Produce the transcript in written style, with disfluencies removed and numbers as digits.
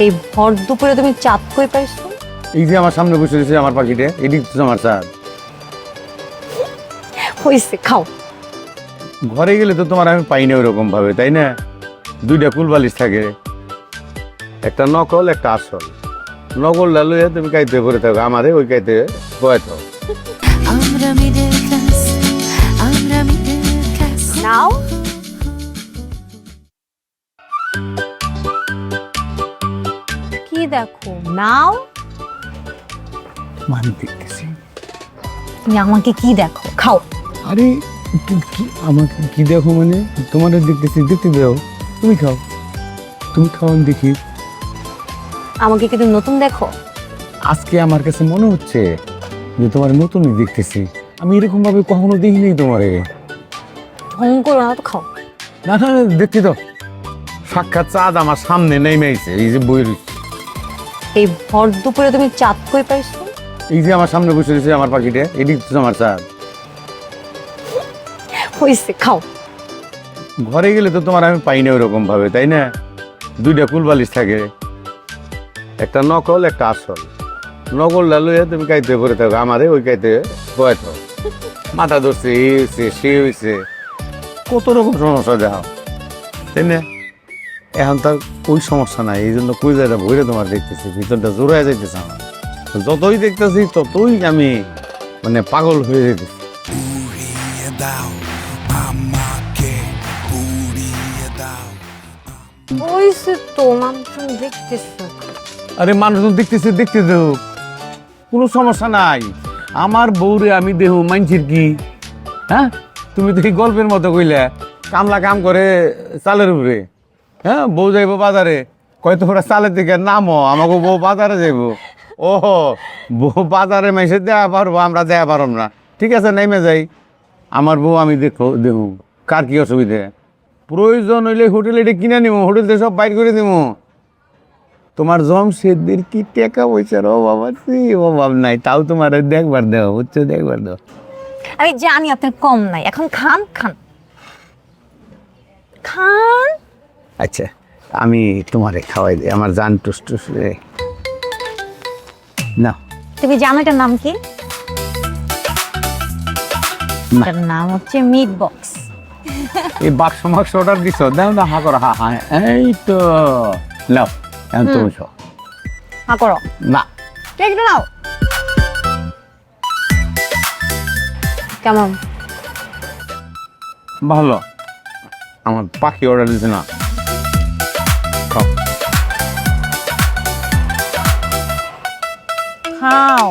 এই ভর দুপুরে তুমি চাঁদ কই পাইছো? এই যে আমার সামনে বসে রয়েছে আমার পাখিটা, এদিক তো আমার চাঁদ। হইছে, খাও। ঘরে গেলে তো তোমার আমি পাই না ওরকম ভাবে, তাই না? দুইটা কুলবালিশ থাকে, একটা নকল একটা আসল। নকলটা লইয়া তুমি কাইতে করে থাকো, আমারে ওই কাইতে বয়ে থাকো। নাও। কি দেখো? নাও। মানে দেখতেছি। তুমি আমাকে কি দেখো? খাও। আরে কি আমাকে কি দেখো মানে? তোমার দেখতেছি, দেখতে দাও। তুমি খাও, তুমি খাও, আমি দেখি। আমাকে কি তুমি নতুন দেখো? আজকে আমার কাছে মনে হচ্ছে যে তোমার নতুনই দেখতেছি। আমি এরকম ভাবে কখনো দেখিনি তোমারে। ঢং করো না তো, খাও। না না, দেখতে দাও। সাক্ষাৎ চাঁদ আমার সামনে নেমে আইছে, এই যে বই রয়েছে। এই ভর দুপুরে তুমি চাঁদ কই পাইছো? এই যে আমার সামনে বসে রয়েছে আমার পাখিটা, এদিক তো আমার চাঁদ। হইছে, খাও। ঘরে গেলে তো তোমার আমি পাই না ওরকম ভাবে, তাই না? দুইটা কুলবালিশ থাকে, একটা নকল একটা আসল। নকলটা লইয়া তুমি কাইতে করে থাকো, আমারে ওই কাইতে বয়ে থাকো। মাথা ধরছে, এই হয়েছে সে হয়েছে, কত রকম সমস্যা দেখাও, তাই না? এখন তার ওই সমস্যা নাই, এই জন্য কই জায়গা ভরে তোমার দেখতেছি, ভিতরটা জোড়ায় যাইতেছে আমার। যতই দেখতেছি ততই আমি মানে পাগল হয়ে যেতেছি। হইছে তো, মানুষজন দেখতেছে। আরে মানুষজন দেখতেছে, দেখতে দেও, কোনো সমস্যা নাই। আমার বউরে আমি দেহ মানছির কি? হ্যাঁ, তুমি তো এই গল্পের মতো কইলে কামলা কাম করে চালের উপরে। হ্যাঁ, বউ যাইবো বাজারে, কয় তোমরা চালের দিকে নামো, আমাকে বউ বাজারে যাইবো। ও, বউ বাজারে মেসে দেয়া পারবো, আমরা দেয়া পারব না। ঠিক আছে, নেমে যাই। আমার বউ আমি দেখো, কার কি অসুবিধা? প্রয়োজন হইলে হোটেলে এটা কিনে নিবো, হোটেল থেকে সব বাইর করে দিব। তোমার জমশেদদের কি টাকা পয়সার অভাব আছে? অভাব নাই, তাও তোমার দেখবার দেওয়া হচ্ছে, দেখবার দেওয়া। আমি জানি আপনার কম নাই, এখন খান খান খান। আচ্ছা, আমি তোমারে খাওয়াই দিই, আমার জান টুস টুস রে। না, তুমি জানো এটার নাম কি? না। এটার নাম হচ্ছে মিট বক্স। এই বাক্স মাক্স অর্ডার দিছ, দাও না, হা করো, হা হা, এই তো নাও, এখন তুমি খাও। হা করো না, প্লেট নাও। কেমন? ভালো। আমার পাখি অর্ডার দিছে না, খাও। খাও।